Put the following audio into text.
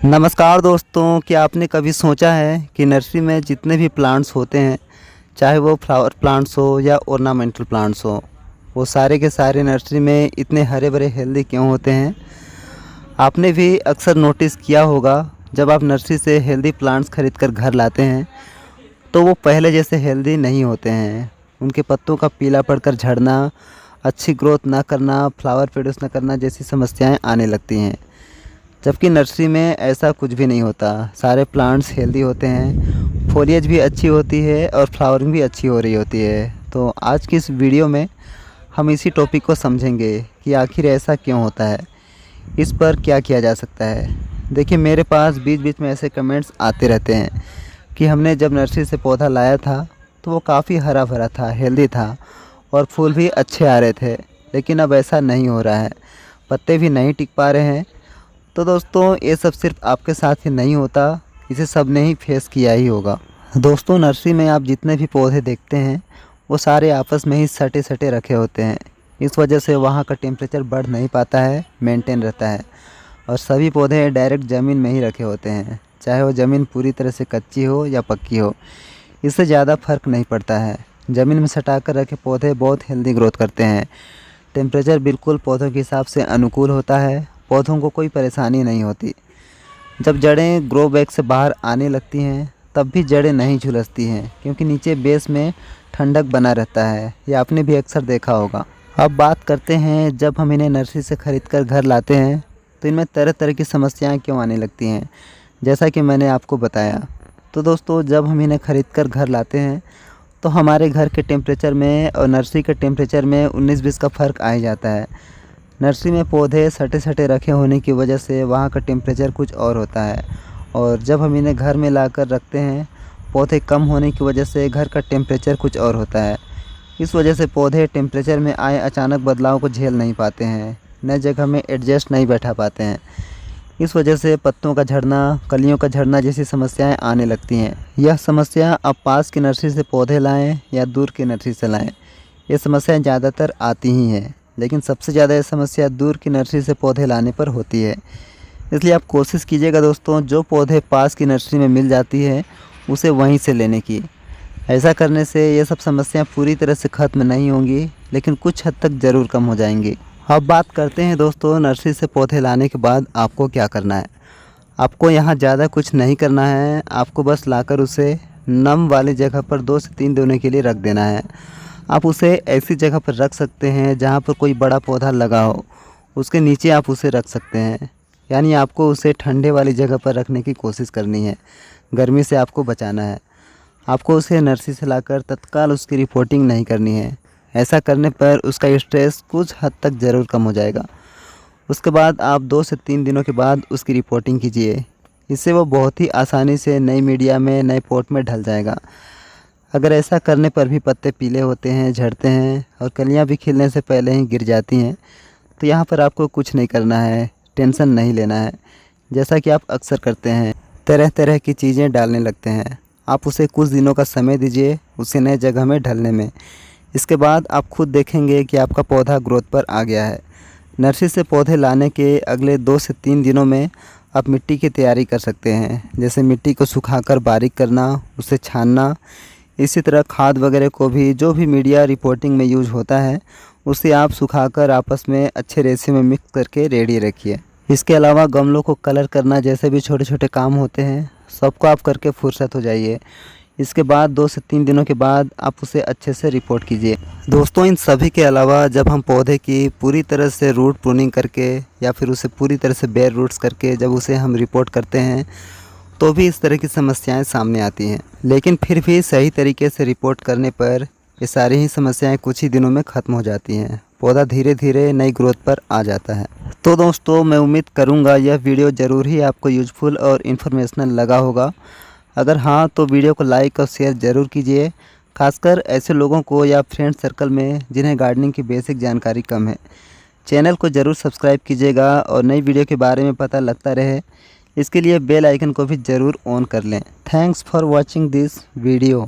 नमस्कार दोस्तों, क्या आपने कभी सोचा है कि नर्सरी में जितने भी प्लांट्स होते हैं, चाहे वो फ्लावर प्लांट्स हो या ऑर्नामेंटल प्लांट्स हो, वो सारे के सारे नर्सरी में इतने हरे भरे हेल्दी क्यों होते हैं। आपने भी अक्सर नोटिस किया होगा, जब आप नर्सरी से हेल्दी प्लांट्स खरीद कर घर लाते हैं तो वो पहले जैसे हेल्दी नहीं होते हैं। उनके पत्तों का पीला पड़कर झड़ना, अच्छी ग्रोथ ना करना, फ्लावर प्रोड्यूस न करना जैसी समस्याएं आने लगती हैं। जबकि नर्सरी में ऐसा कुछ भी नहीं होता, सारे प्लांट्स हेल्दी होते हैं, फोलिएज भी अच्छी होती है और फ्लावरिंग भी अच्छी हो रही होती है। तो आज की इस वीडियो में हम इसी टॉपिक को समझेंगे कि आखिर ऐसा क्यों होता है, इस पर क्या किया जा सकता है। देखिए, मेरे पास बीच बीच में ऐसे कमेंट्स आते रहते हैं कि हमने जब नर्सरी से पौधा लाया था तो वो काफ़ी हरा भरा था, हेल्दी था और फूल भी अच्छे आ रहे थे, लेकिन अब ऐसा नहीं हो रहा है, पत्ते भी नहीं टिक पा रहे हैं। तो दोस्तों, ये सब सिर्फ आपके साथ ही नहीं होता, इसे सब ने ही फेस किया ही होगा। दोस्तों, नर्सरी में आप जितने भी पौधे देखते हैं वो सारे आपस में ही सटे सटे रखे होते हैं। इस वजह से वहाँ का टेम्परेचर बढ़ नहीं पाता है, मेंटेन रहता है। और सभी पौधे डायरेक्ट ज़मीन में ही रखे होते हैं, चाहे वो ज़मीन पूरी तरह से कच्ची हो या पक्की हो, इससे ज़्यादा फर्क नहीं पड़ता है। ज़मीन में सटा कर रखे पौधे बहुत हेल्दी ग्रोथ करते हैं। टेम्परेचर बिल्कुल पौधों के हिसाब से अनुकूल होता है, पौधों को कोई परेशानी नहीं होती। जब जड़ें ग्रो बैग से बाहर आने लगती हैं तब भी जड़ें नहीं झुलसती हैं, क्योंकि नीचे बेस में ठंडक बना रहता है। ये आपने भी अक्सर देखा होगा। अब बात करते हैं, जब हम इन्हें नर्सरी से ख़रीद कर घर लाते हैं तो इनमें तरह तरह की समस्याएं क्यों आने लगती हैं, जैसा कि मैंने आपको बताया। तो दोस्तों, जब हम इन्हें ख़रीद कर घर लाते हैं तो हमारे घर के टेम्परेचर में और नर्सरी के टेम्परेचर में 19-20 का फ़र्क आ ही जाता है। नर्सरी में पौधे सटे सटे रखे होने की वजह से वहाँ का टेम्परेचर कुछ और होता है, और जब हम इन्हें घर में लाकर रखते हैं, पौधे कम होने की वजह से घर का टेम्परेचर कुछ और होता है। इस वजह से पौधे टेम्परेचर में आए अचानक बदलाव को झेल नहीं पाते हैं, नए जगह में एडजस्ट नहीं बैठा पाते हैं। इस वजह से पत्तों का झड़ना, कलियों का झड़ना जैसी समस्याएं आने लगती हैं। यह समस्या आप पास की नर्सरी से पौधे लाएं या दूर की नर्सरी से लाएं, ये समस्याएं ज़्यादातर आती ही हैं, लेकिन सबसे ज़्यादा ये समस्या दूर की नर्सरी से पौधे लाने पर होती है। इसलिए आप कोशिश कीजिएगा दोस्तों, जो पौधे पास की नर्सरी में मिल जाती है उसे वहीं से लेने की। ऐसा करने से ये सब समस्याएं पूरी तरह से ख़त्म नहीं होंगी, लेकिन कुछ हद तक ज़रूर कम हो जाएंगी। अब बात करते हैं दोस्तों, नर्सरी से पौधे लाने के बाद आपको क्या करना है। आपको यहाँ ज़्यादा कुछ नहीं करना है, आपको बस लाकर उसे नम वाली जगह पर 2 से 3 दिनों के लिए रख देना है। आप उसे ऐसी जगह पर रख सकते हैं जहाँ पर कोई बड़ा पौधा लगा हो, उसके नीचे आप उसे रख सकते हैं। यानी आपको उसे ठंडे वाली जगह पर रखने की कोशिश करनी है, गर्मी से आपको बचाना है। आपको उसे नर्सरी से लाकर तत्काल उसकी रिपोर्टिंग नहीं करनी है। ऐसा करने पर उसका स्ट्रेस कुछ हद तक ज़रूर कम हो जाएगा। उसके बाद आप 2 से 3 दिनों के बाद उसकी रिपोर्टिंग कीजिए। इससे वो बहुत ही आसानी से नई मीडिया में, नए पॉट में ढल जाएगा। अगर ऐसा करने पर भी पत्ते पीले होते हैं, झड़ते हैं और कलियां भी खिलने से पहले ही गिर जाती हैं, तो यहाँ पर आपको कुछ नहीं करना है, टेंशन नहीं लेना है। जैसा कि आप अक्सर करते हैं, तरह तरह की चीज़ें डालने लगते हैं। आप उसे कुछ दिनों का समय दीजिए उसे नए जगह में ढलने में। इसके बाद आप खुद देखेंगे कि आपका पौधा ग्रोथ पर आ गया है। नर्सरी से पौधे लाने के अगले 2 से 3 दिनों में आप मिट्टी की तैयारी कर सकते हैं, जैसे मिट्टी को सुखाकर बारीक करना, उसे छानना। इसी तरह खाद वगैरह को भी, जो भी मीडिया रिपोर्टिंग में यूज होता है, उसे आप सुखाकर आपस में अच्छे रेशे में मिक्स करके रेडी रखिए। इसके अलावा गमलों को कलर करना जैसे भी छोटे छोटे काम होते हैं, सबको आप करके फुर्सत हो जाइए। इसके बाद 2 से 3 दिनों के बाद आप उसे अच्छे से रिपोर्ट कीजिए। दोस्तों, इन सभी के अलावा जब हम पौधे की पूरी तरह से रूट प्रूनिंग करके या फिर उसे पूरी तरह से बेयर रूट्स करके जब उसे हम रिपोर्ट करते हैं, तो भी इस तरह की समस्याएं सामने आती हैं। लेकिन फिर भी सही तरीके से रिपोर्ट करने पर ये सारी ही समस्याएं कुछ ही दिनों में ख़त्म हो जाती हैं। पौधा धीरे धीरे नई ग्रोथ पर आ जाता है। तो दोस्तों, मैं उम्मीद करूंगा यह वीडियो ज़रूर ही आपको यूजफुल और इन्फॉर्मेशनल लगा होगा। अगर हाँ, तो वीडियो को लाइक और शेयर ज़रूर कीजिए, खासकर ऐसे लोगों को या फ्रेंड सर्कल में जिन्हें गार्डनिंग की बेसिक जानकारी कम है। चैनल को ज़रूर सब्सक्राइब कीजिएगा और नई वीडियो के बारे में पता लगता रहे, इसके लिए बेल आइकन को भी ज़रूर ऑन कर लें। Thanks for watching this video.